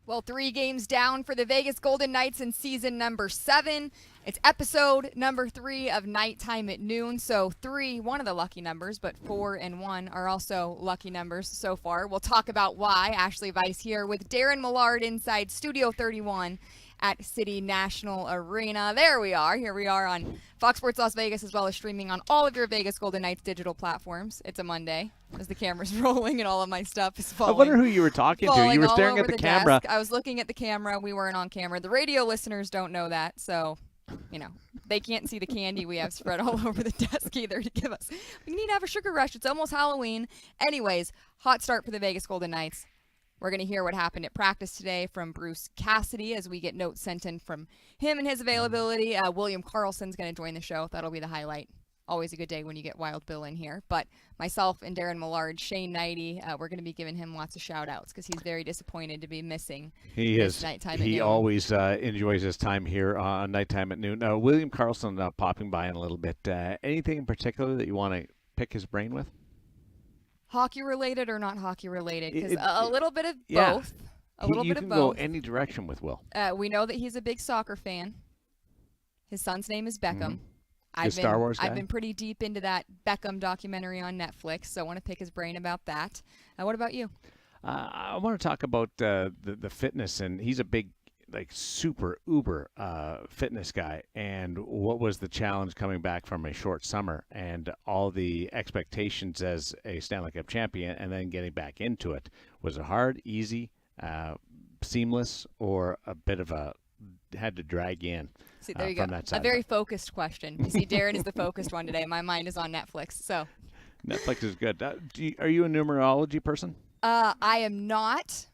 Well, 3 games down for the Vegas Golden Knights in season number 7. It's episode number 3 of Nighttime at Noon. So 3, one of the lucky numbers, but 4 and 1 are also lucky numbers so far. We'll talk about why. Ashali Vise here with Daren Millard inside Studio 31 at City National Arena. There we are. Here we are on Fox Sports Las Vegas, as well as streaming on all of your Vegas Golden Knights digital platforms. It's a Monday as the camera's rolling and all of my stuff is falling. I wonder who you were talking to. You were staring at the camera. Desk. I was looking at the camera. We weren't on camera. The radio listeners don't know that, so, they can't see the candy we have spread all over the desk either to give us. We need to have a sugar rush. It's almost Halloween. Anyways, hot start for the Vegas Golden Knights. We're going to hear what happened at practice today from Bruce Cassidy as we get notes sent in from him and his availability. William Karlsson's going to join the show. That'll be the highlight. Always a good day when you get Wild Bill in here. But myself and Daren Millard, Shane Knighty, we're going to be giving him lots of shout-outs because he's very disappointed to be missing Nighttime at Noon. He always enjoys his time here on Nighttime at Noon. William Karlsson popping by in a little bit. Anything in particular that you want to pick his brain with? Hockey-related or not hockey-related? Because a little bit of yeah. both. A little bit of both. You can go any direction with Will. We know that he's a big soccer fan. His son's name is Beckham. Mm-hmm. Star Wars guy? I've been pretty deep into that Beckham documentary on Netflix, so I want to pick his brain about that. What about you? I want to talk about the fitness, and he's a big, super uber fitness guy. And what was the challenge coming back from a short summer and all the expectations as a Stanley Cup champion, and then getting back into it? Was it hard, easy, seamless, or a bit of a had to drag in? See, there you go. A very focused question. You see, Daren is the focused one today. My mind is on Netflix. So Netflix is good. Are you a numerology person? I am not,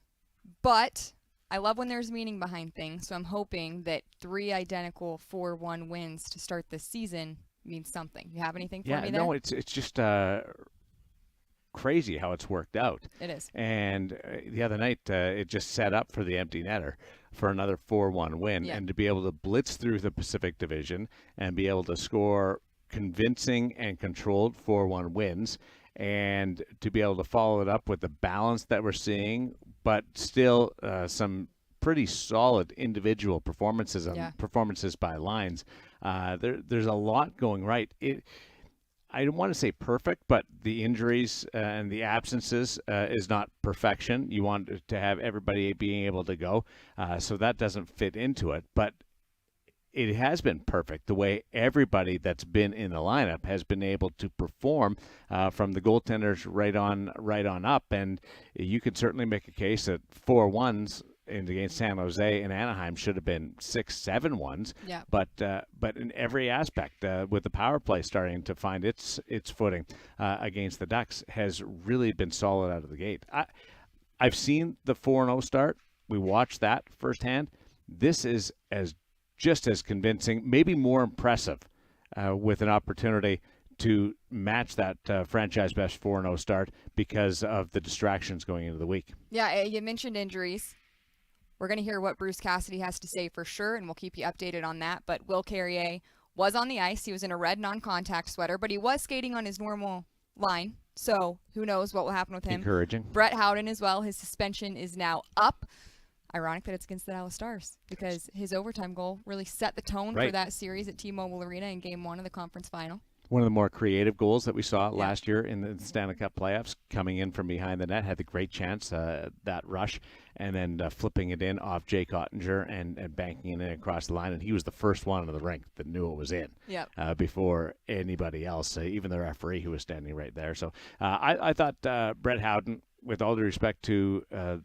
but I love when there's meaning behind things. So I'm hoping that 3 identical 4-1 wins to start this season means something. You have anything for me there? No, it's just crazy how it's worked out. It is. And the other night, it just set up for the empty netter for another 4-1 win. Yeah. And to be able to blitz through the Pacific Division and be able to score convincing and controlled 4-1 wins, and to be able to follow it up with the balance that we're seeing, but still some pretty solid individual performances and performances by lines. There's a lot going right. I don't want to say perfect, but the injuries and the absences is not perfection. You want to have everybody being able to go, so that doesn't fit into it. But it has been perfect the way everybody that's been in the lineup has been able to perform, from the goaltenders right on up. And you could certainly make a case that 4-1s against San Jose and Anaheim should have been 6-7-1s. Yeah. But in every aspect, with the power play starting to find its footing against the Ducks, has really been solid out of the gate. I've seen the 4-0 start. We watched that firsthand. This is just as convincing, maybe more impressive, with an opportunity to match that franchise best 4-0 start because of the distractions going into the week. Yeah, you mentioned injuries. We're going to hear what Bruce Cassidy has to say for sure, and we'll keep you updated on that. But Will Carrier was on the ice. He was in a red non-contact sweater, but he was skating on his normal line. So who knows what will happen with him. Encouraging. Brett Howden as well. His suspension is now up. Ironic that it's against the Dallas Stars because his overtime goal really set the tone for that series at T-Mobile Arena in Game 1 of the conference final. One of the more creative goals that we saw last year in the Stanley Cup playoffs, coming in from behind the net, had the great chance, that rush, and then flipping it in off Jake Ottinger and banking it in across the line. And he was the first one in the rink that knew it was in before anybody else, even the referee who was standing right there. So I thought Brett Howden, with all due respect to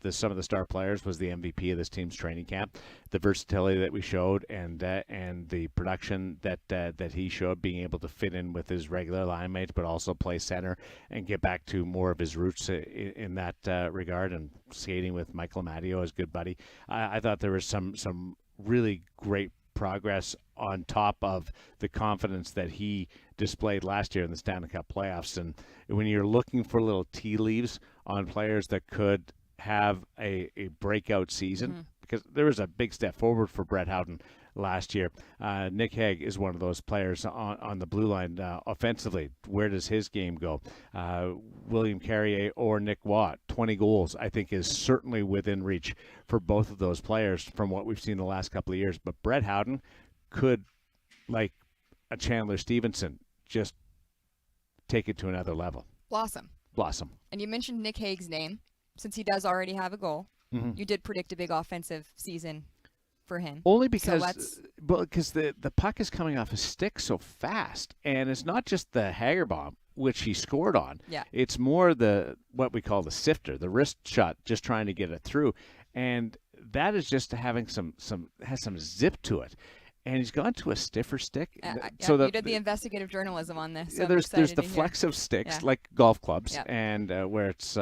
some of the star players, was the MVP of this team's training camp. The versatility that we showed and the production that he showed, being able to fit in with his regular line mates, but also play center and get back to more of his roots in that regard, and skating with Michael Amadio as good buddy. I thought there was some really great progress on top of the confidence that he displayed last year in the Stanley Cup playoffs. And when you're looking for little tea leaves on players that could have a breakout season, because there was a big step forward for Brett Howden last year. Nick Hague is one of those players on the blue line offensively. Where does his game go? William Carrier or Nick Watt, 20 goals, I think is certainly within reach for both of those players from what we've seen the last couple of years. But Brett Howden could, like a Chandler Stevenson, just take it to another level. Blossom. And you mentioned Nick Hague's name. Since he does already have a goal, you did predict a big offensive season for him. Only because the puck is coming off his stick so fast. And it's not just the Hager bomb, which he scored on. Yeah. It's more what we call the sifter, the wrist shot, just trying to get it through. And that is just having has some zip to it. And he's gone to a stiffer stick. You did the investigative journalism on this. So there's the flexive sticks, like golf clubs, and where it's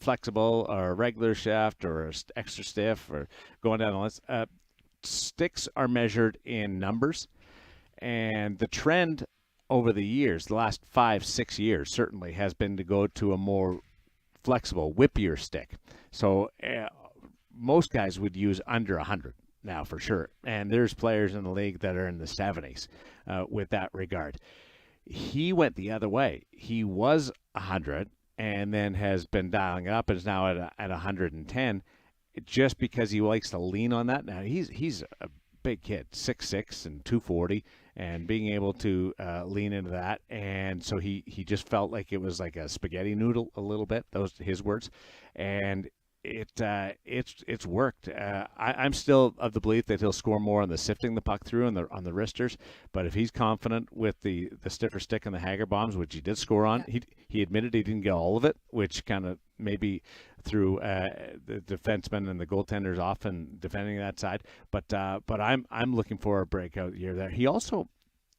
flexible or regular shaft or extra stiff or going down the list. Sticks are measured in numbers. And the trend over the years, the last 5-6 years certainly, has been to go to a more flexible, whippier stick. So most guys would use under 100. Now for sure, and there's players in the league that are in the 70s with that regard. He went the other way. He was 100 and then has been dialing up and is now at 110 just because he likes to lean on that. Now he's a big kid, 6'6" and 240, and being able to lean into that, and so he just felt like it was like a spaghetti noodle a little bit. Those his words, and it's worked. I'm still of the belief that he'll score more on the sifting the puck through on the wristers, but if he's confident with the stiffer stick and the Hager bombs, which he did score on, he admitted he didn't get all of it, which kind of maybe threw the defensemen and the goaltenders off and defending that side. But I'm looking for a breakout year there. He also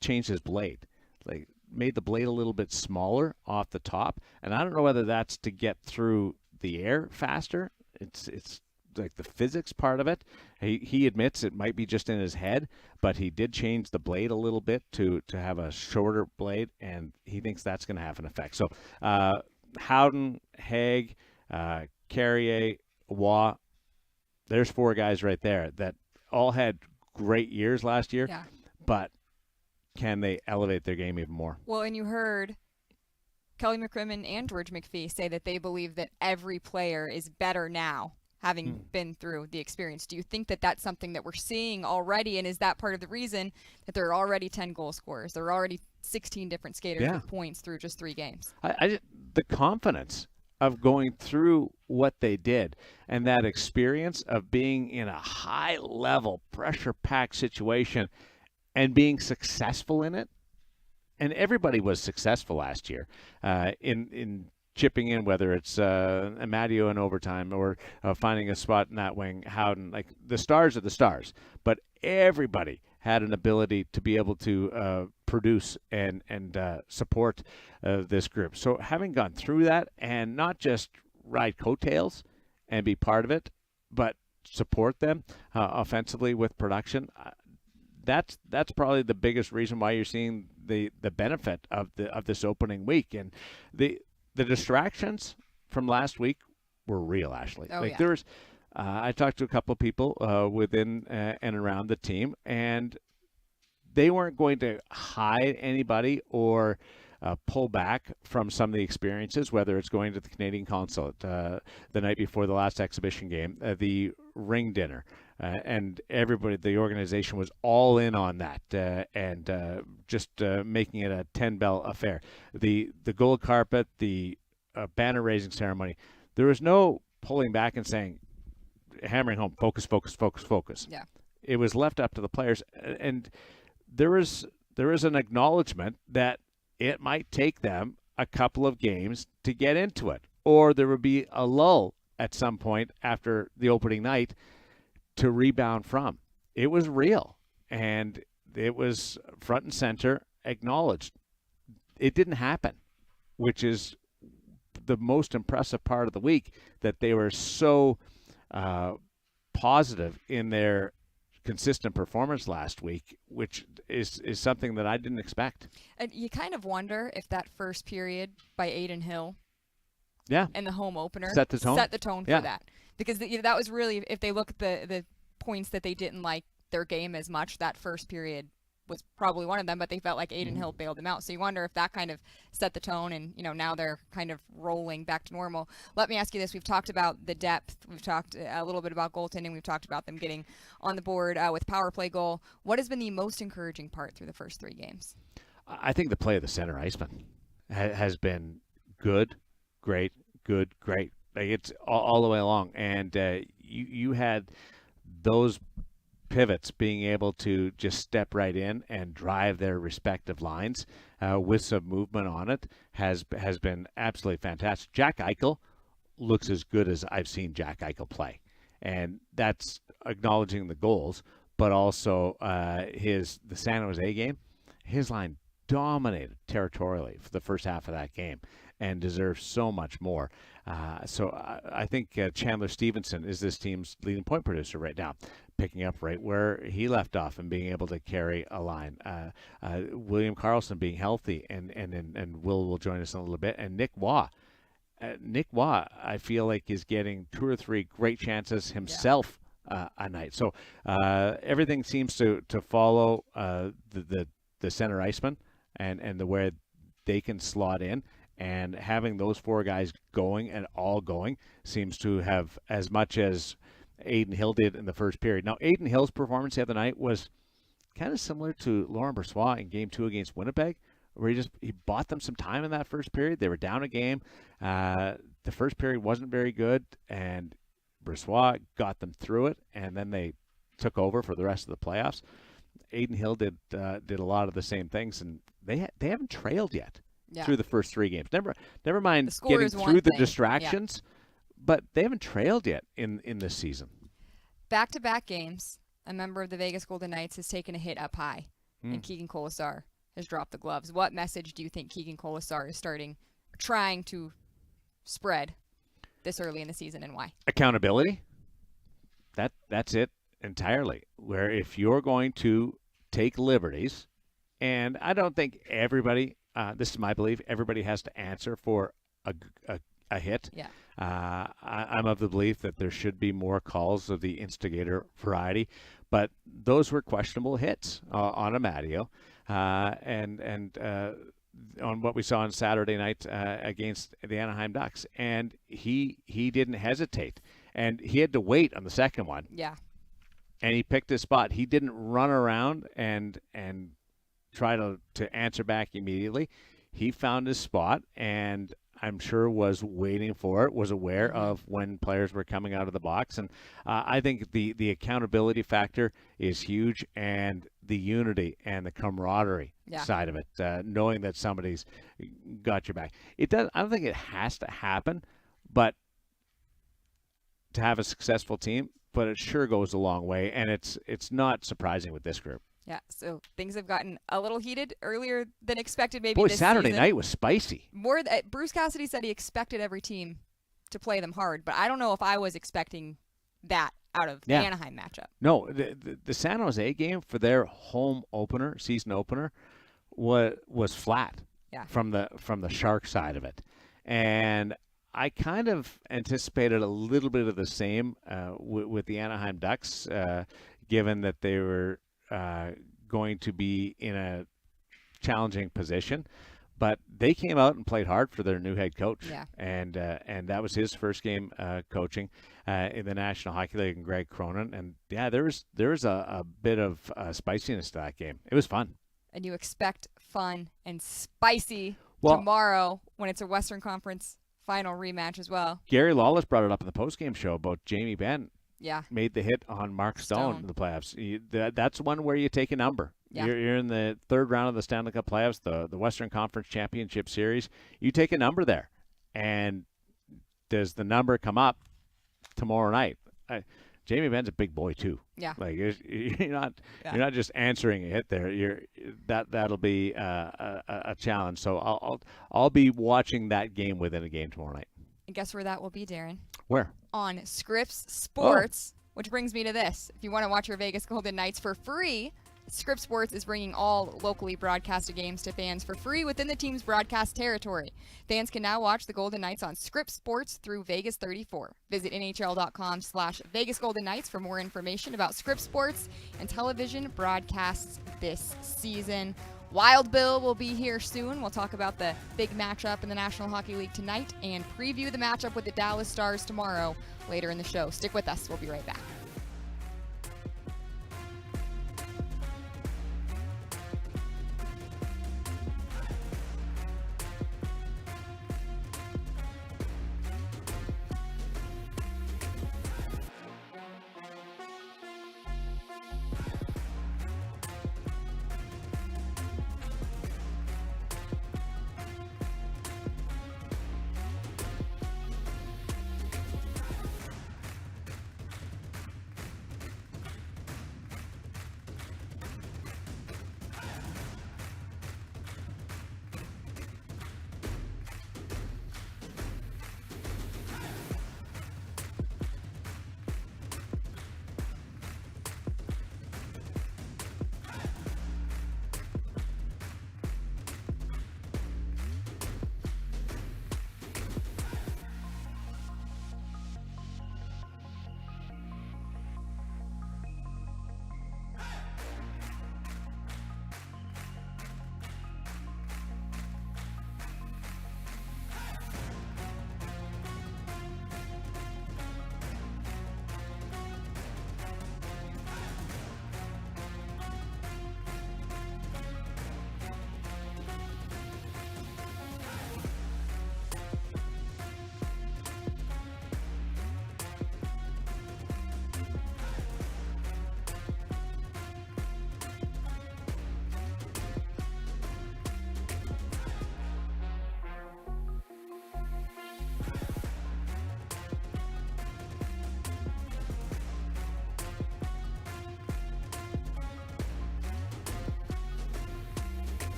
changed his blade, like made the blade a little bit smaller off the top, and I don't know whether that's to get through the air faster. It's like the physics part of it. He admits it might be just in his head, but he did change the blade a little bit to have a shorter blade, and he thinks that's going to have an effect. So Howden, Hague, Carrier, Waugh, there's 4 guys right there that all had great years last year, but can they elevate their game even more? Well, and you heard Kelly McCrimmon and George McPhee say that they believe that every player is better now, having been through the experience. Do you think that that's something that we're seeing already, and is that part of the reason that there are already 10 goal scorers? There are already 16 different skaters with points through just 3 games. The confidence of going through what they did and that experience of being in a high-level, pressure-packed situation and being successful in it. And everybody was successful last year in chipping in, whether it's Amadio in overtime or finding a spot in that wing. Howden, like the stars are the stars, but everybody had an ability to be able to produce and support this group. So having gone through that and not just ride coattails and be part of it, but support them offensively with production. That's probably the biggest reason why you're seeing the benefit of this opening week. And the distractions from last week were real, Ashali. There was I talked to a couple of people within and around the team, and they weren't going to hide anybody or pull back from some of the experiences, whether it's going to the Canadian Consulate the night before the last exhibition game, the ring dinner, and everybody, the organization was all in on that, and just making it a 10-bell affair. The gold carpet, the banner raising ceremony, there was no pulling back and saying, hammering home, focus, focus, focus, focus. Yeah. It was left up to the players, and there is an acknowledgement that it might take them a couple of games to get into it, or there would be a lull at some point after the opening night to rebound from. It was real, and it was front and center, acknowledged. It didn't happen, which is the most impressive part of the week, that they were so positive in their consistent performance last week, which is something that I didn't expect. And you kind of wonder if that first period by Aiden Hill and the home opener set the tone for that. Because that was really, if they look at the points that they didn't like their game as much. That first period was probably one of them, but they felt like Aiden Hill bailed them out. So you wonder if that kind of set the tone, and now they're kind of rolling back to normal. Let me ask you this. We've talked about the depth. We've talked a little bit about goaltending. We've talked about them getting on the board with power play goal. What has been the most encouraging part through the first 3 games? I think the play of the center iceman has been good, great, good, great. Like it's all the way along. And you had those pivots being able to just step right in and drive their respective lines with some movement on it has been absolutely fantastic. Jack Eichel looks as good as I've seen Jack Eichel play, and that's acknowledging the goals, but also the San Jose game. His line dominated territorially for the first half of that game and deserves so much more. So I think Chandler Stevenson is this team's leading point producer right now, picking up right where he left off and being able to carry a line. William Karlsson being healthy, and will join us in a little bit. And Nick Waugh. Nick Waugh, I feel like, is getting 2 or 3 great chances himself a night. So everything seems to follow the center iceman and the way they can slot in. And having those 4 guys going and all going seems to have as much as Aiden Hill did in the first period. Now, Aiden Hill's performance the other night was kind of similar to Laurent Brossoit in Game 2 against Winnipeg, where he bought them some time in that first period. They were down a game. The first period wasn't very good, and Brossoit got them through it, and then they took over for the rest of the playoffs. Aiden Hill did a lot of the same things, and they haven't trailed yet. Yeah. Through the first 3 games. Never mind The score getting is one through the thing. distractions, but they haven't trailed yet in this season. Back-to-back games, a member of the Vegas Golden Knights has taken a hit up high, and Keegan Colasar has dropped the gloves. What message do you think Keegan Colasar is trying to spread this early in the season, and why? Accountability. That's it entirely. Where if you're going to take liberties, and I don't think everybody, this is my belief, everybody has to answer for a hit. Yeah. I'm of the belief that there should be more calls of the instigator variety, but those were questionable hits on Amadio, and on what we saw on Saturday night against the Anaheim Ducks, and he didn't hesitate, and he had to wait on the second one. Yeah. And he picked his spot. He didn't run around and try to answer back immediately. He found his spot, and I'm sure was waiting for it, was aware of when players were coming out of the box. And I think the accountability factor is huge, and the unity and the camaraderie side of it, knowing that somebody's got your back. I don't think it has to happen, but to have a successful team, but it sure goes a long way, and it's not surprising with this group. Yeah, so things have gotten a little heated earlier than expected. Maybe Boy, this Saturday season. night was spicy. Bruce Cassidy said he expected every team to play them hard, but I don't know if I was expecting that out of the Anaheim matchup. No, the San Jose game for their home opener, season opener, was flat. Yeah. From the Shark side of it, and I kind of anticipated a little bit of the same with the Anaheim Ducks, given that they were going to be in a challenging position, but they came out and played hard for their new head coach. Yeah. And that was his first game coaching in the National Hockey League, and Greg Cronin. And there was a bit of spiciness to that game. It was fun. And you expect fun and spicy Well, tomorrow when it's a Western Conference final rematch as well. Gary Lawless brought it up in the postgame show about Jamie Benn. Yeah. Made the hit on Mark Stone in the playoffs. That's one where you take a number. Yeah. You're in the third round of the Stanley Cup playoffs, the Western Conference Championship Series. You take a number there. And does the number come up tomorrow night? Jamie Benn's a big boy too. Yeah. Like you're not just answering a hit there. That'll be a challenge. So I'll be watching that game within a game tomorrow night. And guess where that will be, Daren? Where? On Scripps Sports, which brings me to this. If you want to watch your Vegas Golden Knights for free, Scripps Sports is bringing all locally broadcasted games to fans for free within the team's broadcast territory. Fans can now watch the Golden Knights on Scripps Sports through Vegas 34. Visit NHL.com/Vegas Golden Knights for more information about Scripps Sports and television broadcasts this season. Wild Bill will be here soon. We'll talk about the big matchup in the National Hockey League tonight and preview the matchup with the Dallas Stars tomorrow later in the show. Stick with us. We'll be right back.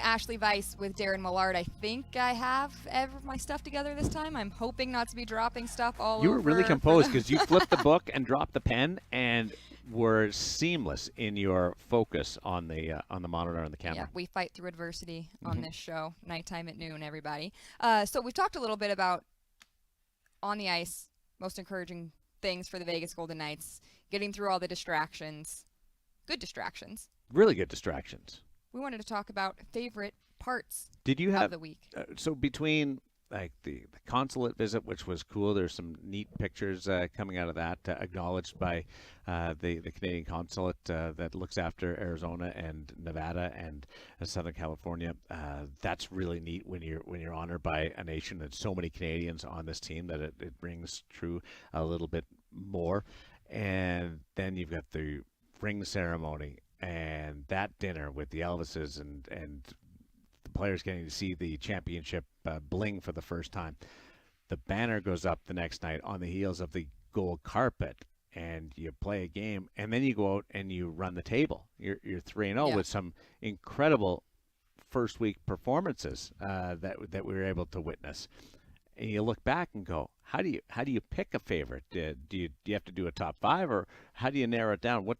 Ashali Vise with Daren Millard. I think I have my stuff together this time. I'm hoping not to be dropping stuff all over. You were really composed because you flipped the book and dropped the pen and were seamless in your focus on the monitor and the camera. Yeah, we fight through adversity on this show. Nighttime at noon, everybody. So we've talked a little bit about on the ice, most encouraging things for the Vegas Golden Knights, getting through all the distractions, good distractions. Really good distractions. We wanted to talk about favorite parts Did you have of the week. So between like the consulate visit, which was cool, there's some neat pictures coming out of that, acknowledged by the Canadian consulate that looks after Arizona and Nevada and Southern California. That's really neat when you're honored by a nation that's so many Canadians on this team that it brings true a little bit more. And then you've got the ring ceremony and that dinner with the Elvises and the players getting to see the championship bling for the first time. The banner goes up the next night on the heels of the gold carpet, and you play a game, and then you go out and you run the table. You're 3-0 with some incredible first week performances that we were able to witness. and you look back and go, how do you pick a favorite? Do you have to do a top 5, or how do you narrow it down? What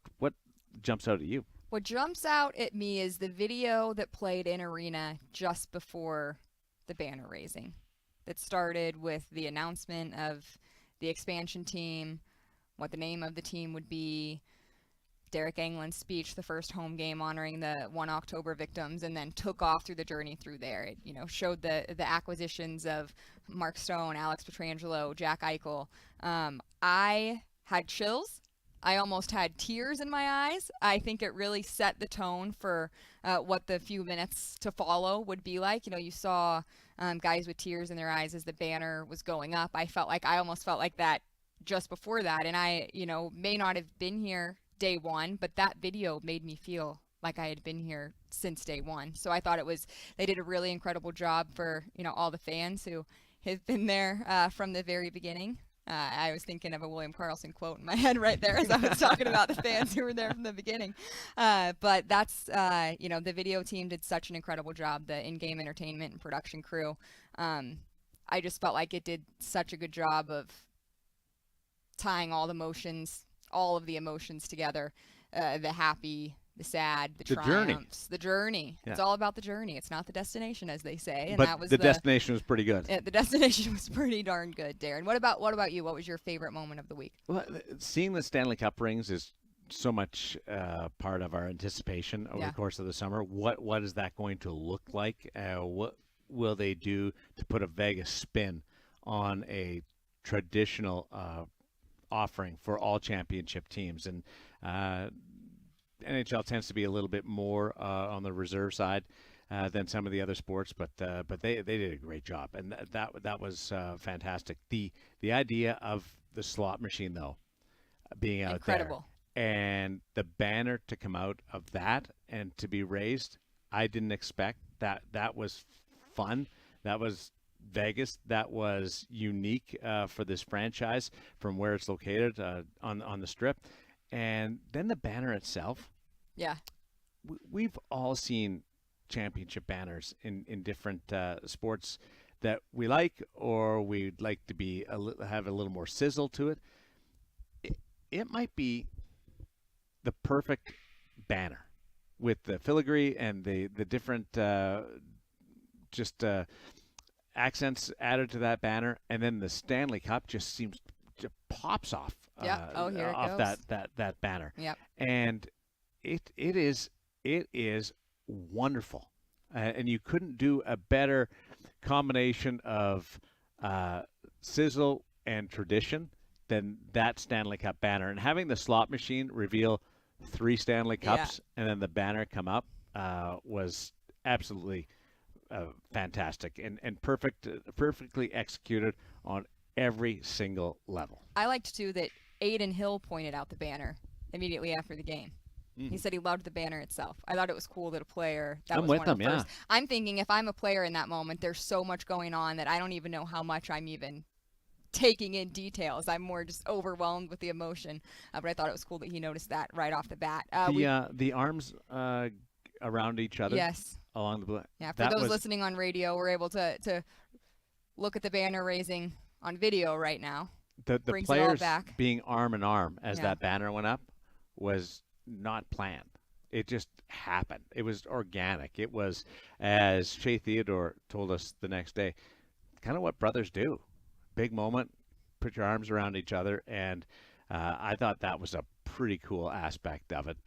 jumps out at you? What jumps out at me is the video that played in arena just before the banner raising. That started with the announcement of the expansion team, what the name of the team would be, Derek England's speech, the first home game honoring the 1 October victims, and then took off through the journey through there. It, showed the acquisitions of Mark Stone, Alex Pietrangelo, Jack Eichel. I had chills. I almost had tears in my eyes. I think it really set the tone for what the few minutes to follow would be like. You saw guys with tears in their eyes as the banner was going up. I almost felt like that just before that. And I, may not have been here day one, but that video made me feel like I had been here since day one. So I thought they did a really incredible job for, all the fans who have been there from the very beginning. I was thinking of a William Karlsson quote in my head right there as I was talking about the fans who were there from the beginning. But that's, the video team did such an incredible job, the in-game entertainment and production crew. I just felt like it did such a good job of tying all of the emotions together, the happy, the sad, the triumphs, the journey. Yeah. It's all about the journey. It's not the destination, as they say. And but that was the destination was pretty good. The destination was pretty darn good, Daren. What about you? What was your favorite moment of the week? Well, seeing the Stanley Cup rings is so much part of our anticipation over the course of the summer. What is that going to look like? What will they do to put a Vegas spin on a traditional offering for all championship teams? And NHL tends to be a little bit more on the reserve side than some of the other sports, but they did a great job, and that was fantastic. The idea of the slot machine, though, being out incredible there, and the banner to come out of that and to be raised, I didn't expect that. That was fun. That was Vegas. That was unique for this franchise from where it's located on the Strip. And then the banner itself. Yeah. We've all seen championship banners in different sports that we like, or we'd like to be have a little more sizzle to it. It might be the perfect banner with the filigree and the different accents added to that banner, and then the Stanley Cup just pops off. Yeah. Here it off goes. that banner. Yep. And it is wonderful, and you couldn't do a better combination of sizzle and tradition than that Stanley Cup banner. And having the slot machine reveal 3 Stanley Cups and then the banner come up was absolutely fantastic and perfectly executed on every single level. I liked too that Aiden Hill pointed out the banner immediately after the game. He said he loved the banner itself. I thought it was cool that a player I'm with them. Yeah. I'm thinking if I'm a player in that moment, there's so much going on that I don't even know how much I'm even taking in details. I'm more just overwhelmed with the emotion. But I thought it was cool that he noticed that right off the bat. The arms around each other. Yes. Along the blue. Yeah. For those listening on radio, we're able to look at the banner raising on video right now. The players being arm in arm as that banner went up was not planned. It just happened. It was organic. It was, as Shea Theodore told us the next day, kind of what brothers do. Big moment, put your arms around each other, and I thought that was a pretty cool aspect of it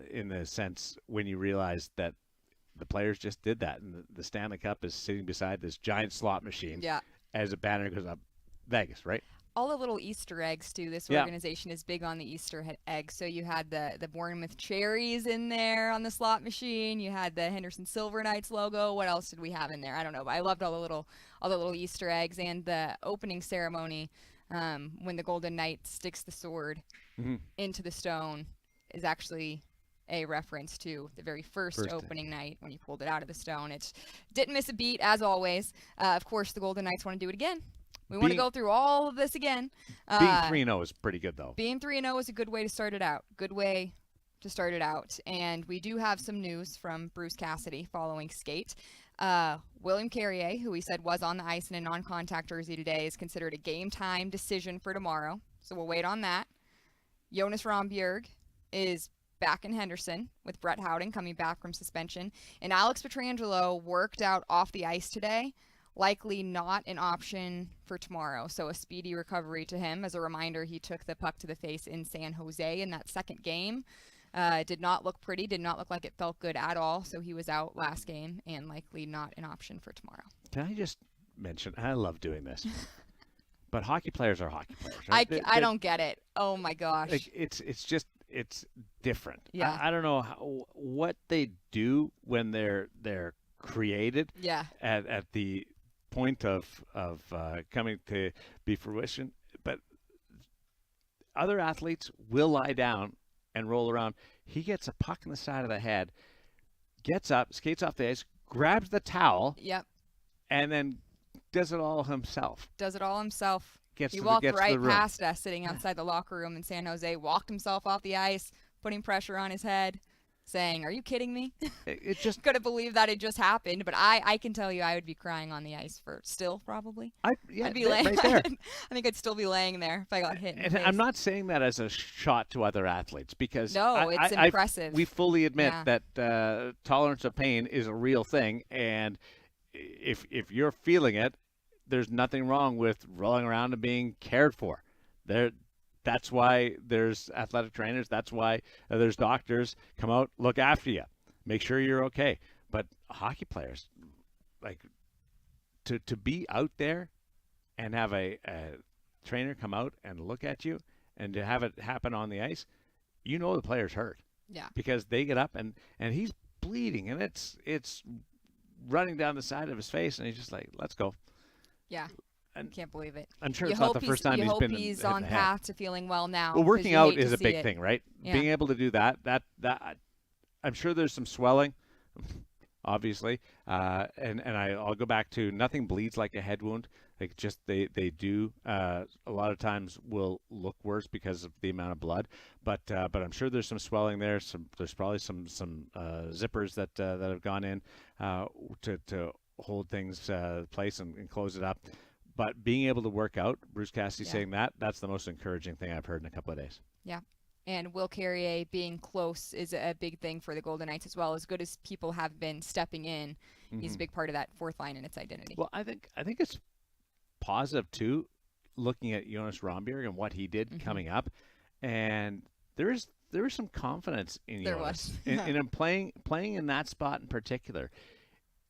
in the sense when you realize that the players just did that, and the Stanley Cup is sitting beside this giant slot machine as a banner goes up. Vegas, right? All the little Easter eggs too. This organization is big on the Easter eggs. So you had the Bournemouth cherries in there on the slot machine. You had the Henderson Silver Knights logo. What else did we have in there? I don't know, but I loved all the little Easter eggs, and the opening ceremony when the Golden Knight sticks the sword into the stone is actually a reference to the very first opening night when you pulled it out of the stone. It didn't miss a beat, as always. Of course, the Golden Knights want to do it again. We want to go through all of this again. Being 3-0 is pretty good, though. Being 3-0 is a good way to start it out. Good way to start it out. And we do have some news from Bruce Cassidy following skate. William Carrier, who we said was on the ice in a non-contact jersey today, is considered a game-time decision for tomorrow. So we'll wait on that. Jonas Rondbjerg is back in Henderson with Brett Howden coming back from suspension. And Alex Pietrangelo worked out off the ice today. Likely not an option for tomorrow. So a speedy recovery to him. As a reminder, he took the puck to the face in San Jose in that second game. Did not look pretty, did not look like it felt good at all. So he was out last game and likely not an option for tomorrow. Can I just mention, I love doing this, but hockey players are hockey players. Right? I don't get it. Oh my gosh. Like, it's different. Yeah. I don't know what they do when they're created. Yeah. At the point of coming to be fruition, but other athletes will lie down and roll around. He gets a puck in the side of the head, gets up, skates off the ice, grabs the towel, Yep, and then does it all himself. He walked right past us sitting outside the locker room in San Jose, walked himself off the ice, putting pressure on his head, saying, "Are you kidding me?" It just couldn't believe that it just happened. But I can tell you I would be crying on the ice probably. I'd be laying right there. I think I'd still be laying there if I got hit in the face. I'm not saying that as a shot to other athletes, because it's impressive. We fully admit that tolerance of pain is a real thing, and if you're feeling it, there's nothing wrong with rolling around and being cared for. That's why there's athletic trainers. That's why there's doctors. Come out, look after you, make sure you're okay. But hockey players, like, to be out there and have a trainer come out and look at you, and to have it happen on the ice, the player's hurt. Yeah. Because they get up and he's bleeding, and it's running down the side of his face, and he's just like, "Let's go." Yeah. I can't believe it. I'm sure it's not the first time he's been. He's on path to feeling well now. Well, working out is a big thing, right? Yeah. Being able to do that, I'm sure there's some swelling, obviously, and I'll go back to nothing bleeds like a head wound. Like, just they do a lot of times will look worse because of the amount of blood, but I'm sure there's some swelling there. There's probably some zippers that have gone in to hold things place and close it up. But being able to work out, Bruce Cassidy saying that's the most encouraging thing I've heard in a couple of days. Yeah. And Will Carrier being close is a big thing for the Golden Knights as well. As good as people have been stepping in, he's a big part of that fourth line and its identity. Well, I think it's positive too, looking at Jonas Rondbjerg and what he did coming up, and there is some confidence in Jonas in him playing in that spot in particular.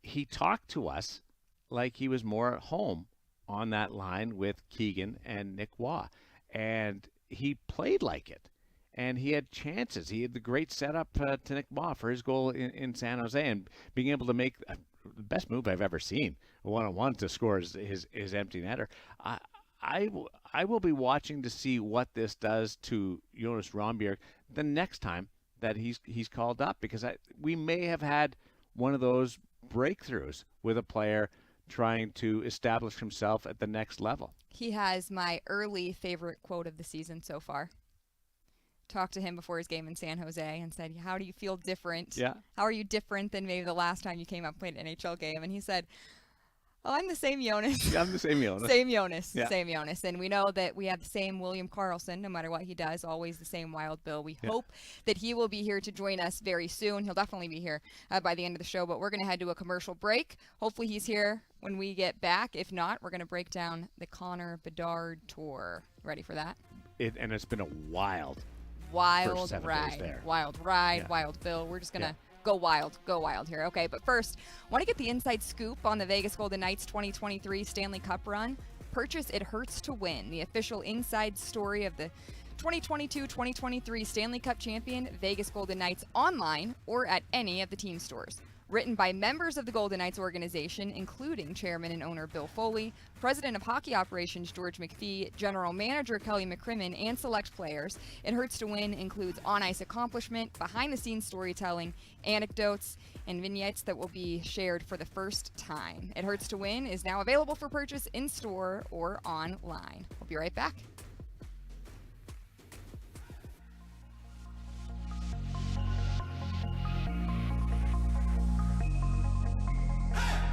He talked to us like he was more at home on that line with Keegan and Nick Waugh, and he played like it, and he had chances. He had the great setup to Nick Waugh for his goal in San Jose, and being able to make the best move I've ever seen, one-on-one, to score his empty netter. I will be watching to see what this does to Jonas Rondbjerg the next time that he's called up, because we may have had one of those breakthroughs with a player trying to establish himself at the next level. He has my early favorite quote of the season so far. Talked to him before his game in San Jose and said, "How do you feel different? Yeah. How are you different than maybe the last time you came up and played an NHL game?" And he said, "Oh, I'm the same Jonas." I'm the same Jonas. Same Jonas. Yeah. Same Jonas. And we know that we have the same William Karlsson, no matter what he does, always the same Wild Bill. We hope that he will be here to join us very soon. He'll definitely be here by the end of the show, but we're going to head to a commercial break. Hopefully he's here when we get back. If not, we're going to break down the Connor Bedard tour. Ready for that? It's been a wild ride. There. Wild ride, Wild Bill. We're just going to go wild here. Okay, but first, want to get the inside scoop on the Vegas Golden Knights 2023 Stanley Cup run? Purchase It Hurts to Win, the official inside story of the 2022-2023 Stanley Cup champion Vegas Golden Knights, online or at any of the team stores. Written by members of the Golden Knights organization, including chairman and owner Bill Foley, president of hockey operations George McPhee, general manager Kelly McCrimmon, and select players. It Hurts to Win includes on-ice accomplishment, behind-the-scenes storytelling, anecdotes, and vignettes that will be shared for the first time. It Hurts to Win is now available for purchase in-store or online. We'll be right back. Hey!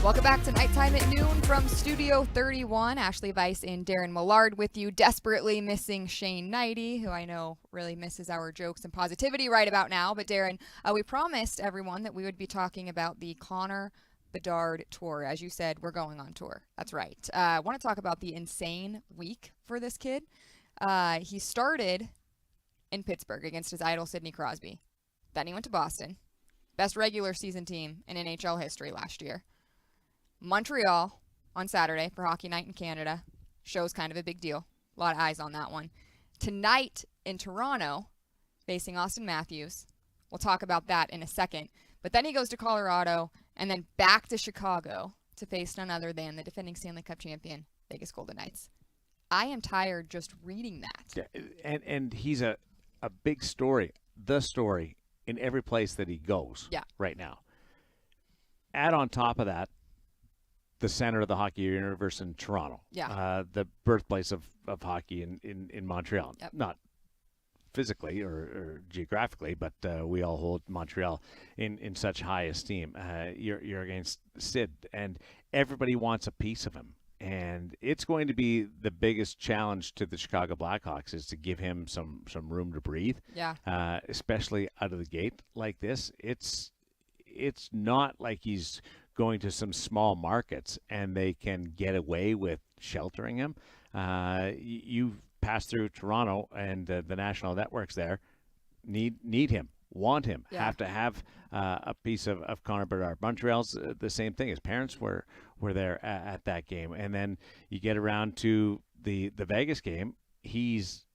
Welcome back to Nighttime at Noon from Studio 31. Ashali, Vise, and Daren Millard with you, desperately missing Shane Knighty, who I know really misses our jokes and positivity right about now. But Daren, we promised everyone that we would be talking about the Connor Bedard tour. As you said, we're going on tour. That's right. I want to talk about the insane week for this kid. He started in Pittsburgh against his idol Sidney Crosby. Then he went to Boston. Best regular season team in NHL history last year. Montreal on Saturday for Hockey Night in Canada. Show's kind of a big deal. A lot of eyes on that one. Tonight in Toronto, facing Austin Matthews. We'll talk about that in a second. But then he goes to Colorado and then back to Chicago to face none other than the defending Stanley Cup champion, Vegas Golden Knights. I am tired just reading that. Yeah, and he's a big story, the story in every place that he goes right now. Add on top of that, the center of the hockey universe in Toronto, the birthplace of hockey in Montreal. Yep. Not physically or geographically, but we all hold Montreal in such high esteem. You're against Sid, and everybody wants a piece of him. And it's going to be the biggest challenge to the Chicago Blackhawks is to give him some room to breathe. Yeah. Especially out of the gate like this. It's not like he's going to some small markets and they can get away with sheltering him. You pass through Toronto and the national networks there need him, want him, have to have a piece of Connor Bedard. Montreal's the same thing. His parents were there at that game. And then you get around to the Vegas game. He's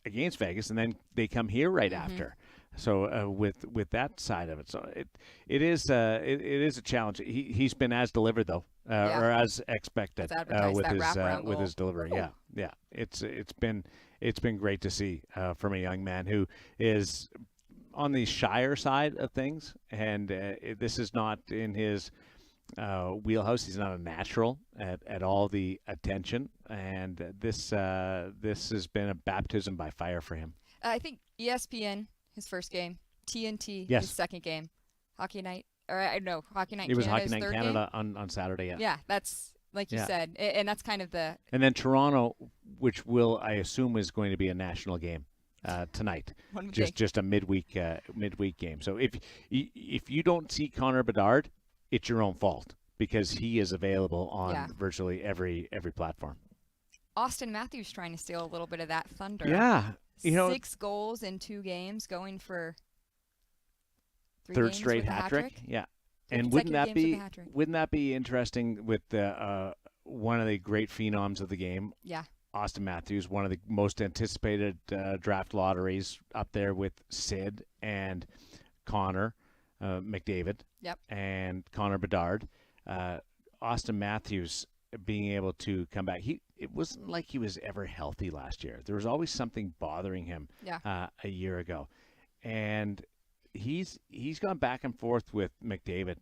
against Vegas, and then they come here right after. So with that side of it, so it is a challenge. He's been as delivered though, or as expected with his delivery. Ooh. Yeah. It's been great to see from a young man who is on the shyer side of things, and this is not in his wheelhouse. He's not a natural at all the attention, and this has been a baptism by fire for him. I think ESPN, his first game, TNT, yes. his second game, Hockey Night, or I know Hockey Night. It was Canada, Hockey Night Canada on Saturday. Yeah. Yeah, that's like you said, and that's kind of the. And then Toronto, which I assume is going to be a national game tonight, just a midweek game. So if you don't see Connor Bedard, it's your own fault because he is available on virtually every platform. Austin Matthews trying to steal a little bit of that thunder. Yeah. 6 goals in 2 games, going for 3 third games straight with a hat trick. Yeah. And wouldn't that be interesting with one of the great phenoms of the game? Yeah. Austin Matthews, one of the most anticipated draft lotteries, up there with Sid and Connor McDavid. Yep. And Connor Bedard. Austin Matthews being able to come back. It wasn't like he was ever healthy last year. There was always something bothering him a year ago. And he's gone back and forth with McDavid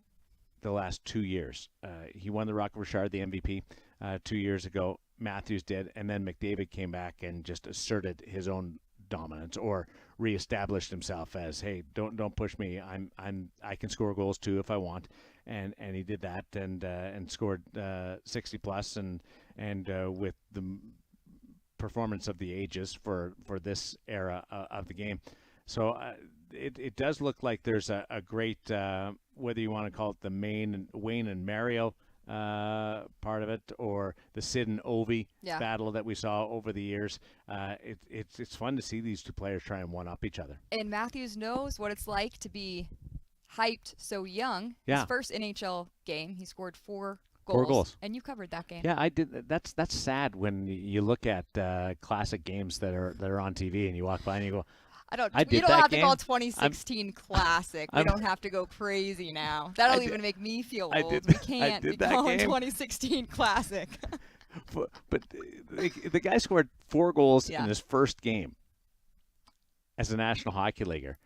the last 2 years. He won the Rocket Richard, the MVP, 2 years ago. Matthews did, and then McDavid came back and just asserted his own dominance or reestablished himself as, hey, don't push me. I can score goals too if I want. And he did that and scored 60 plus and with the performance of the ages for this era of the game. So it does look like there's a great whether you want to call it the Wayne and Mario part of it or the Sid and Ovi battle that we saw over the years. It's fun to see these two players try and one up each other. And Matthews knows what it's like to be hyped so young. His first NHL game, he scored 4 goals. And you covered that game. Yeah, I did. That's sad when you look at classic games that are on TV and you walk by and you go, you don't have to call 2016 classic. We don't have to go crazy now. That'll even make me feel old. We can't be calling 2016 classic. But the guy scored 4 goals in his first game as a National Hockey Leaguer,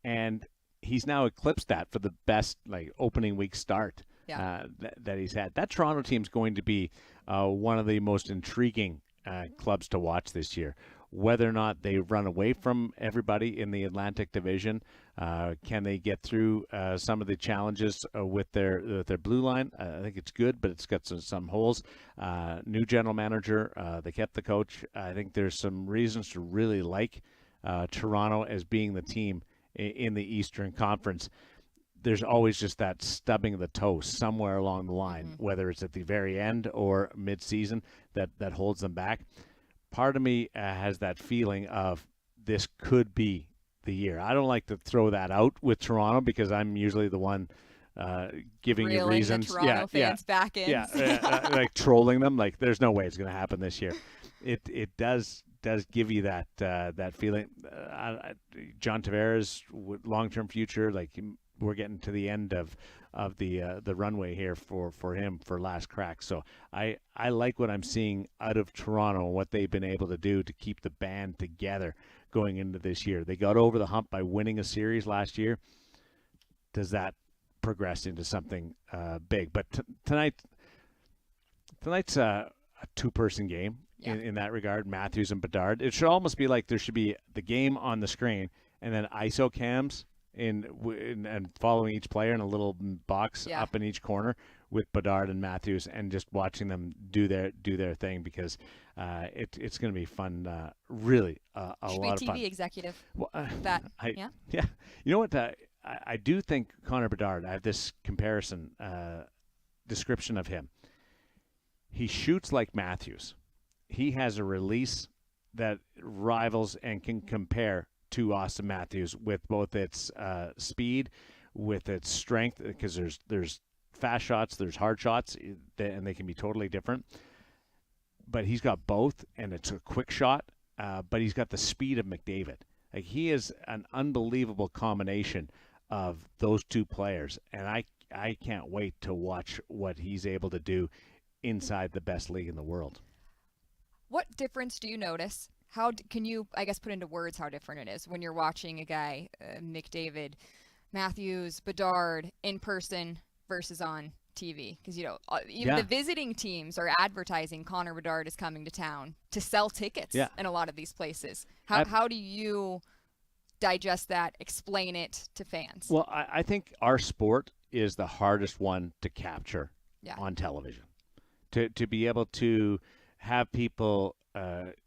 and he's now eclipsed that for the best opening week start that he's had. That Toronto team's going to be one of the most intriguing clubs to watch this year. whether or not they run away from everybody in the Atlantic Division. Can they get through some of the challenges with their blue line? I think it's good, but it's got some holes. New general manager. They kept the coach. I think there's some reasons to really like Toronto as being the team in the Eastern Conference. There's always just that stubbing of the toe somewhere along the line, whether it's at the very end or mid-season, that holds them back. Part of me has that feeling of this could be the year. I don't like to throw that out with Toronto because I'm usually the one giving you reasons. The Toronto fans back in. Like trolling them. Like there's no way it's going to happen this year. It does give you that feeling. John Tavares, long-term future, like we're getting to the end of the runway here for him for last crack. So I like what I'm seeing out of Toronto and what they've been able to do to keep the band together going into this year. They got over the hump by winning a series last year. Does that progress into something big? But tonight's a two-person game in that regard, Matthews and Bedard. It should almost be like there should be the game on the screen and then ISO cams and following each player in a little box up in each corner with Bedard and Matthews, and just watching them do their thing, because it's going to be fun. Really, a lot of fun. TV executive. Well, yeah. You know what? I do think Connor Bedard. I have this comparison description of him. He shoots like Matthews. He has a release that rivals and can compare to Austin Matthews with both its speed, with its strength, because there's fast shots, there's hard shots, and they can be totally different. But he's got both, and it's a quick shot, but he's got the speed of McDavid. Like, he is an unbelievable combination of those two players, and I can't wait to watch what he's able to do inside the best league in the world. What difference do you notice? How can you, I guess, put into words how different it is when you're watching a guy, McDavid, Matthews, Bedard, in person versus on TV? Because, even the visiting teams are advertising Connor Bedard is coming to town to sell tickets in a lot of these places. How do you digest that, explain it to fans? Well, I think our sport is the hardest one to capture on television. To be able to have people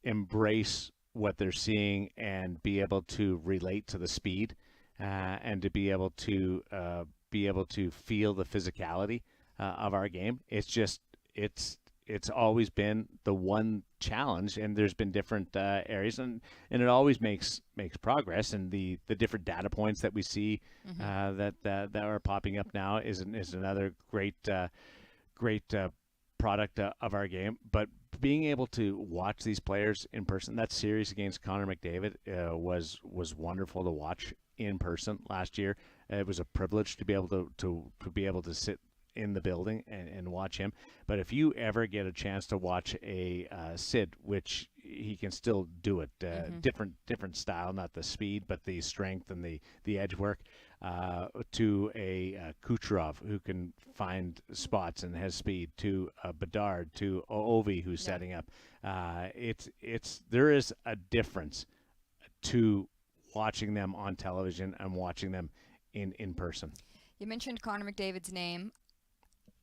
embrace what they're seeing and be able to relate to the speed, and to be able to feel the physicality of our game. It's always been the one challenge, and there's been different areas, and it always makes progress. And the different data points that we see that are popping up now is another great product of our game. But being able to watch these players in person, that series against Connor McDavid was wonderful to watch in person last year. It was a privilege to be able to sit in the building and watch him. But if you ever get a chance to watch a Sid, which he can still do it, different style, not the speed, but the strength and the edge work, to a Kucherov who can find spots and has speed, to Bedard, to Ovi who's setting up. There is a difference to watching them on television and watching them in person. You mentioned Connor McDavid's name.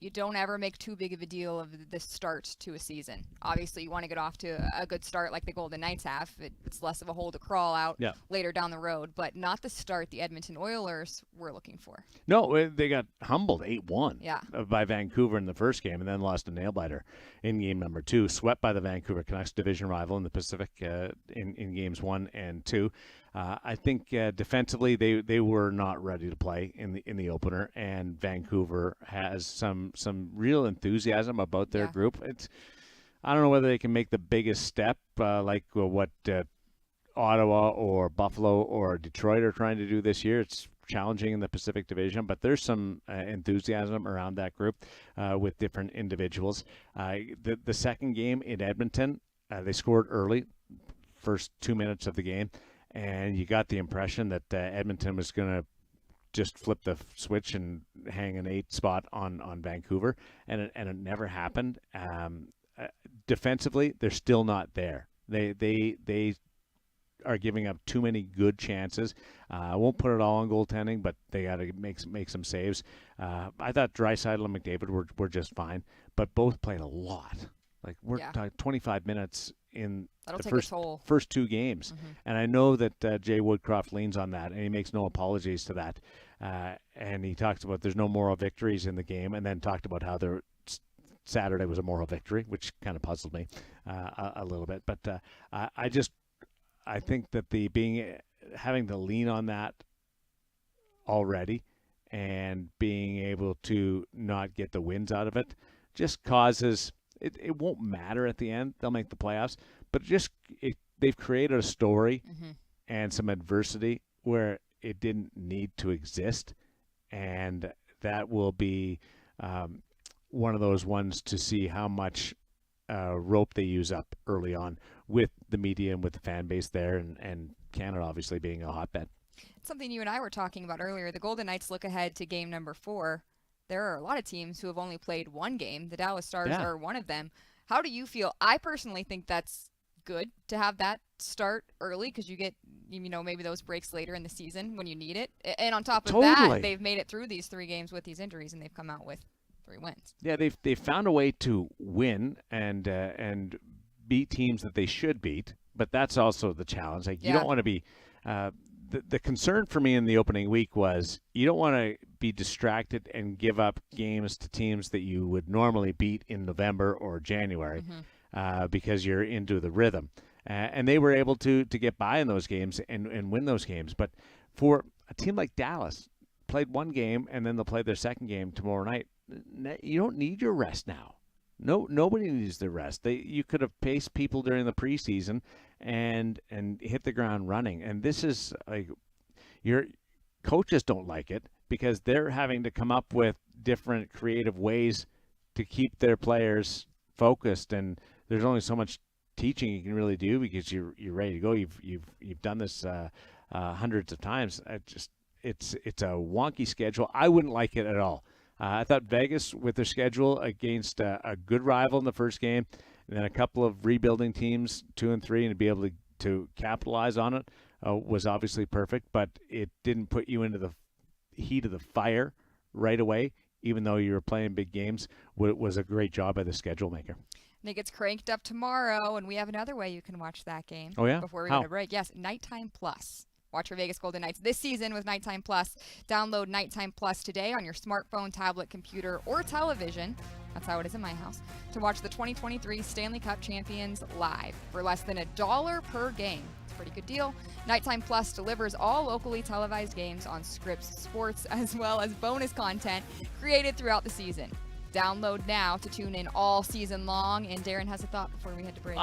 You don't ever make too big of a deal of the start to a season. Obviously, you want to get off to a good start like the Golden Knights have. It's less of a hole to crawl out later down the road, but not the start the Edmonton Oilers were looking for. No, they got humbled 8-1 by Vancouver in the first game, and then lost a nail-biter in game number 2, swept by the Vancouver Canucks, division rival in the Pacific, in games 1 and 2. I think defensively they were not ready to play in the opener, and Vancouver has some real enthusiasm about their group. I don't know whether they can make the biggest step like what Ottawa or Buffalo or Detroit are trying to do this year. It's challenging in the Pacific Division, but there's some enthusiasm around that group with different individuals. The second game in Edmonton, they scored early, first 2 minutes of the game. And you got the impression that Edmonton was going to just flip the switch and hang an 8 spot on Vancouver, and it never happened. Defensively, they're still not there. They are giving up too many good chances. I won't put it all on goaltending, but they got to make some saves. I thought Draisaitl and McDavid were just fine, but both played a lot. Like we're talking 25 minutes in the first two games. And I know that Jay Woodcroft leans on that, and he makes no apologies to that. And he talks about there's no moral victories in the game, and then talked about how Saturday was a moral victory, which kind of puzzled me a little bit. But I think that having to lean on that already and being able to not get the wins out of it just causes it won't matter at the end. They'll make the playoffs, but they've created a story and some adversity where it didn't need to exist, and that will be one of those ones to see how much rope they use up early on with the media and with the fan base there, and Canada obviously being a hotbed. It's something you and I were talking about earlier. The Golden Knights look ahead to game number 4. There are a lot of teams who have only played one game. The Dallas Stars are one of them. How do you feel? I personally think that's good to have that start early because you get, maybe those breaks later in the season when you need it. And on top of that, they've made it through these 3 games with these injuries, and they've come out with 3 wins. Yeah, they've found a way to win and beat teams that they should beat, but that's also the challenge. Like you don't want to be the concern for me in the opening week was you don't want to be distracted and give up games to teams that you would normally beat in November or January because you're into the rhythm. And they were able to get by in those games and win those games. But for a team like Dallas, played one game and then they'll play their second game tomorrow night, you don't need your rest now. Nobody needs their rest. You could have paced people during the preseason and hit the ground running. And this is like your coaches don't like it because they're having to come up with different creative ways to keep their players focused. And there's only so much teaching you can really do because you're ready to go. You've done this hundreds of times. It's a wonky schedule. I wouldn't like it at all. I thought Vegas, with their schedule against a good rival in the first game, and then a couple of rebuilding teams, 2 and 3, and to be able to capitalize on it was obviously perfect. But it didn't put you into the heat of the fire right away, even though you were playing big games. It was a great job by the schedule maker. And it gets cranked up tomorrow, and we have another way you can watch that game. Oh, yeah? Before we go to break. Yes, Nighttime Plus. Watch your Vegas Golden Knights this season with Nighttime Plus. Download Nighttime Plus today on your smartphone, tablet, computer, or television. That's how it is in my house. To watch the 2023 Stanley Cup champions live for less than $1 per game. It's a pretty good deal. Nighttime Plus delivers all locally televised games on Scripps Sports, as well as bonus content created throughout the season. Download now to tune in all season long. And Daren has a thought before we head to break.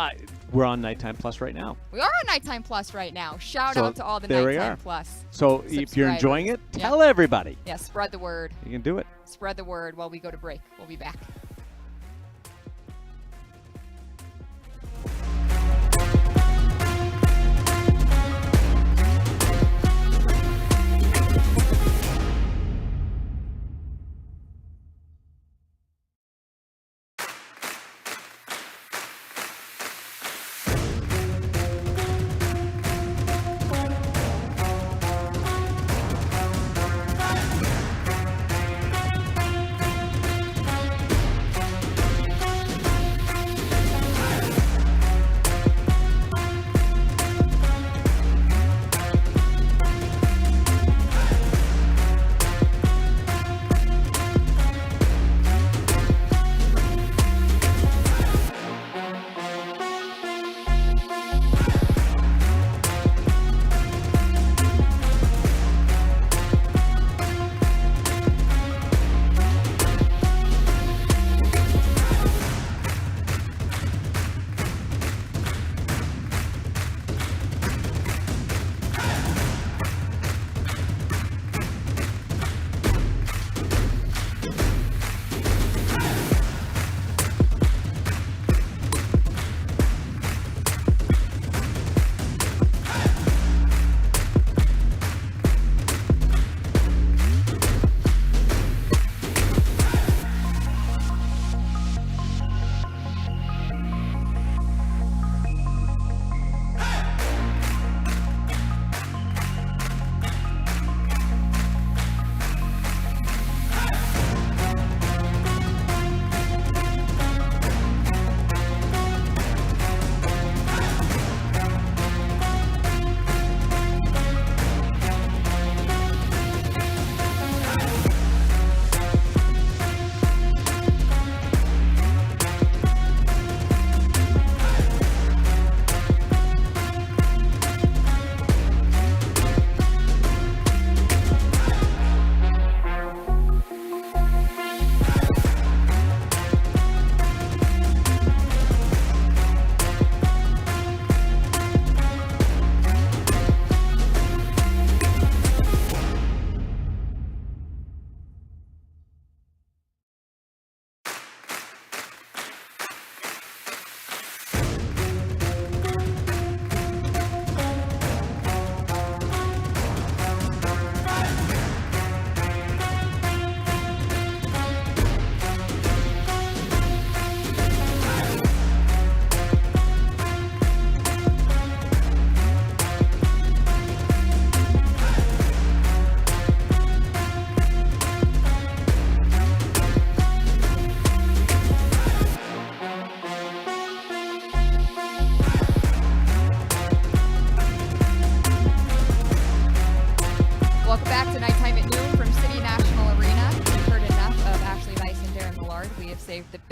We're on Nighttime Plus right now. We are on Nighttime Plus right now. Shout out to all the Nighttime Plus. So if you're enjoying it, tell everybody. Yeah, spread the word. You can do it. Spread the word while we go to break. We'll be back.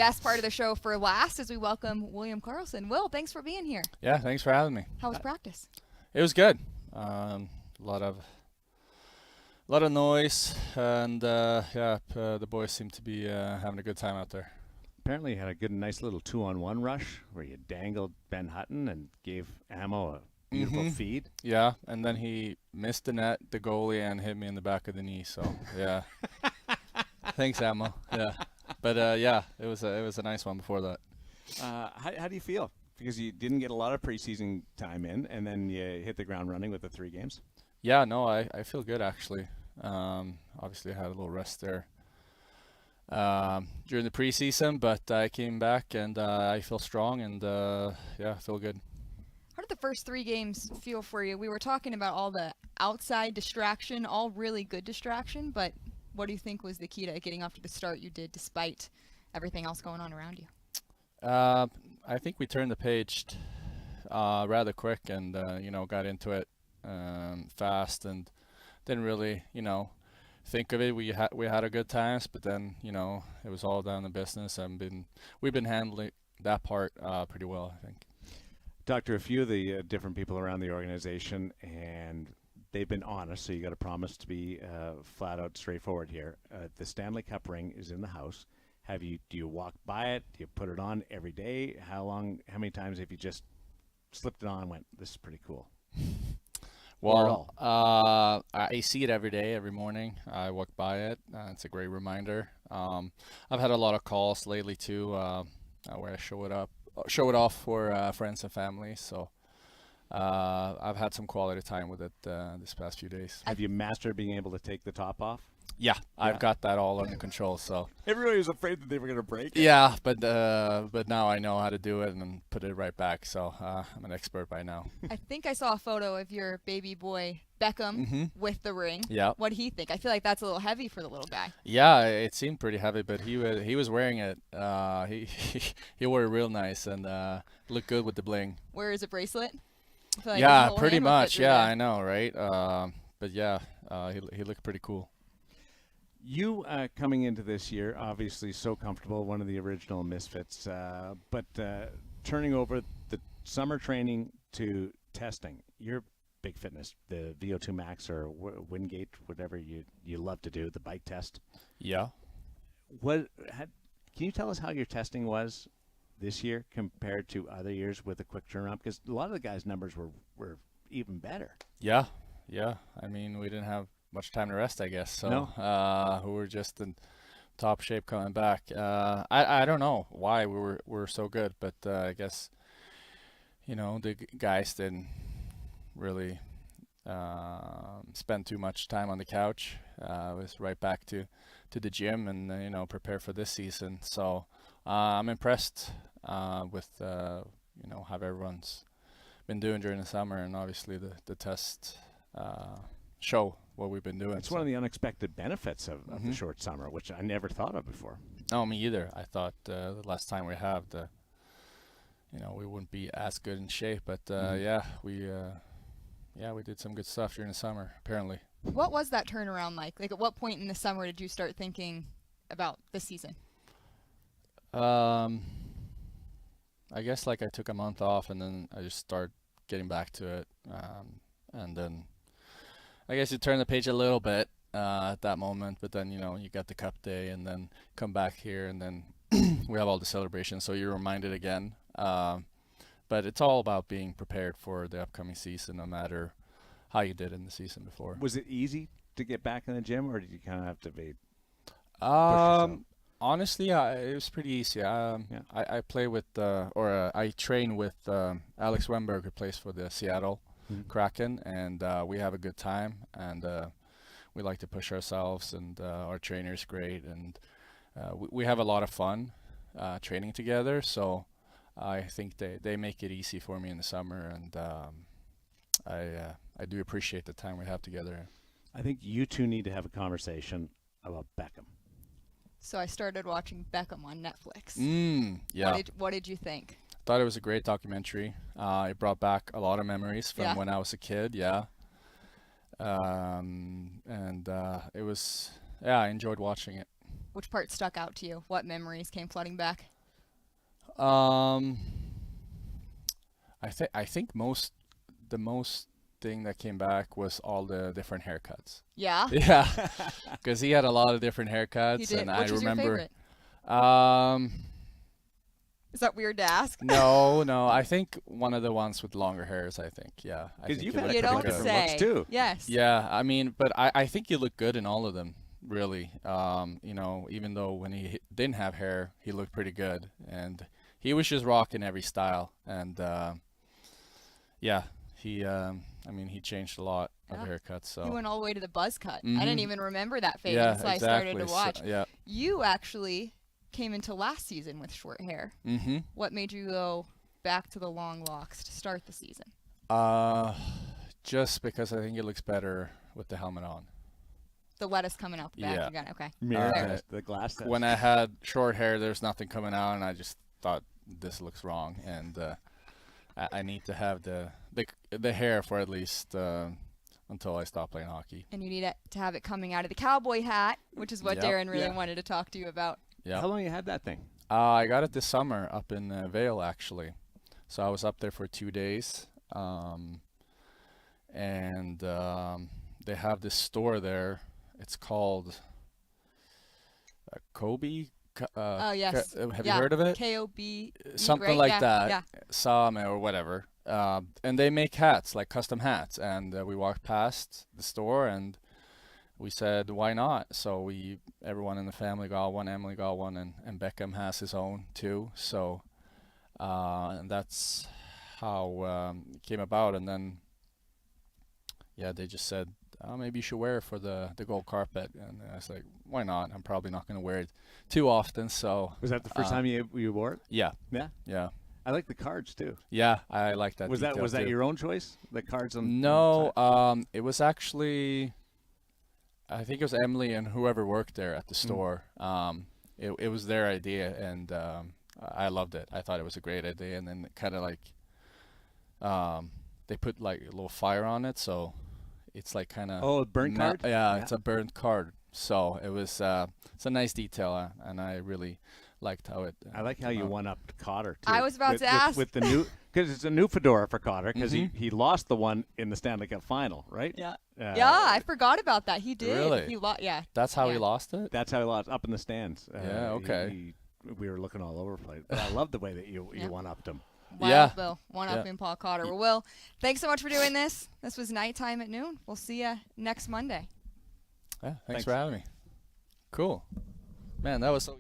best part of the show for last as we welcome William Karlsson. Will, thanks for being here. Yeah, thanks for having me. How was practice? It was good. A lot of noise, and the boys seem to be having a good time out there. Apparently you had a nice little 2-on-1 rush where you dangled Ben Hutton and gave Ammo a beautiful feed. Yeah, and then he missed the net, the goalie, and hit me in the back of the knee. So yeah, thanks, Ammo. Yeah, but it was a nice one before that. How do you feel? Because you didn't get a lot of preseason time in, and then you hit the ground running with the 3 games. Yeah, no, I feel good actually. Obviously, I had a little rest there during the preseason, but I came back and I feel strong and I feel good. How did the first 3 games feel for you? We were talking about all the outside distraction, all really good distraction, but what do you think was the key to getting off to the start you did despite everything else going on around you? I think we turned the page rather quick and got into it fast and didn't really think of it. We had a good times, but then it was all down to business, and we've been handling that part pretty well, I think. Talked to a few of the different people around the organization, and they've been honest, so you got to promise to be flat out straightforward here. The Stanley Cup ring is in the house. Do you walk by it? Do you put it on every day? How many times have you just slipped it on and went, this is pretty cool? Well, I see it every day, every morning. I walk by it. It's a great reminder. I've had a lot of calls lately too, where I show it off for friends and family. So I've had some quality time with it this past few days. Have you mastered being able to take the top off? Yeah, I've got that all under control. So everybody was afraid that they were going to break it. Yeah, but now I know how to do it and then put it right back. So I'm an expert by now. I think I saw a photo of your baby boy Beckham with the ring. Yeah. What did he think? I feel like that's a little heavy for the little guy. Yeah, it seemed pretty heavy, but he was wearing it. He wore it real nice and looked good with the bling. Where is a bracelet? I feel like Yeah, his whole pretty hand would fit much. through Yeah, there. I know, right? But yeah, he looked pretty cool. You coming into this year, obviously so comfortable, one of the original misfits, but turning over the summer training to testing, you're big fitness, the VO2 max or Wingate, whatever you love to do, the bike test. Yeah. Can you tell us how your testing was this year compared to other years with a quick turnaround? Because a lot of the guys' numbers were even better. Yeah. I mean, we didn't have much time to rest, I guess. So No. we were just in top shape coming back. I don't know why we were so good, but I guess the guys didn't really spend too much time on the couch. I was right back to the gym and prepare for this season. So I'm impressed with how everyone's been doing during the summer, and obviously the test show what we've been doing. It's one of the unexpected benefits of the short summer, which I never thought of before. No, me either. I thought the last time we have we wouldn't be as good in shape, but we did some good stuff during the summer, apparently. What was that turnaround like? Like, at what point in the summer did you start thinking about the season? I guess I took a month off and then I just started getting back to it, and then I guess you turn the page a little bit at that moment, but then you got the cup day and then come back here and then we have all the celebrations, so you're reminded again. But it's all about being prepared for the upcoming season, no matter how you did in the season before. Was it easy to get back in the gym, or did you kind of have to push yourself? Honestly, it was pretty easy. I play with I train with Alex Wemberg, who plays for the Seattle Kraken, and we have a good time, and we like to push ourselves, and our trainer's great, and we have a lot of fun training together. So I think they make it easy for me in the summer, and I do appreciate the time we have together. I think you two need to have a conversation about Beckham. So I started watching Beckham on Netflix. Yeah. What did you think? Thought it was a great documentary. It brought back a lot of memories from when I was a kid. Yeah. And it was, I enjoyed watching it. Which part stuck out to you? What memories came flooding back? I think the most thing that came back was all the different haircuts. Yeah. Yeah, because he had a lot of different haircuts, He did. and Which I was your remember. favorite? Is that weird to ask? No, I think one of the ones with longer hairs. I think, yeah. I Because think you've he had a You looked couple don't pretty different good. say. looks too. Yes. Yeah, I mean, but I think you look good in all of them, really. Even though when he didn't have hair, he looked pretty good, and he was just rocking every style, and yeah, he changed a lot of Yeah. haircuts. He So went all the way to the buzz cut. I Mhm. didn't even remember that phase yeah, until I exactly. started to watch. So, yeah. You actually came into last season with short hair. Mm-hmm. What made you go back to the long locks to start the season? Just because I think it looks better with the helmet on. The lettuce coming out the back Yeah. again. Okay. Mirror Fair. test, the glass test. When I had short hair, there's nothing coming out, and I just thought this looks wrong, and I need to have the hair for at least until I stop playing hockey. And you need it to have it coming out of the cowboy hat, which is what Yep. Daren really Yeah. wanted to talk to you about. Yeah. How long you had that thing? I got it this summer up in Vail, actually. So I was up there for 2 days, and they have this store there. It's called Kobe. Oh, yes. Have Yeah. you heard of it? KOB. Something right? like Yeah, that. Yeah. Same or whatever. And they make hats, like custom hats. And we walked past the store, and we said, why not? So everyone in the family got one. Emily got one, and Beckham has his own too. So and that's how it came about. And then, yeah, they just said, maybe you should wear it for the gold carpet. And I was like, why not? I'm probably not going to wear it too often. So Was that the first time you wore it? yeah, Yeah. yeah, I like the cards too. yeah. I like that. Was that detail that too. your own choice? The cards on No, on it was actually, I think it was Emily and whoever worked there at the store. It was their idea, and I loved it. I thought it was a great idea, and then kind of like, they put like a little fire on it, so it's like kind of Oh, a burnt card? Yeah, Yeah. it's a burnt card. So it was it's a nice detail, and I really liked how it. I like how you came out. one-upped Cotter too. I was about with, to ask. with the new, because it's a new fedora for Cotter, because Mhm. he lost the one in the Stanley Cup final, right? Yeah. Uh, Yeah, I forgot about that. He did. Really? Yeah. That's how he Yeah. lost it. That's how he lost, up in the stands. Yeah, okay. We were looking all over the place. But I love the way that you Yeah. one-upped him. Wild Yeah. Bill. One up Yeah. in Paul Cotter. Well, Will, thanks so much for doing this. This was Nighttime at Noon. We'll see you next Monday. Yeah, thanks Thanks. for having me. Cool, man. That was so.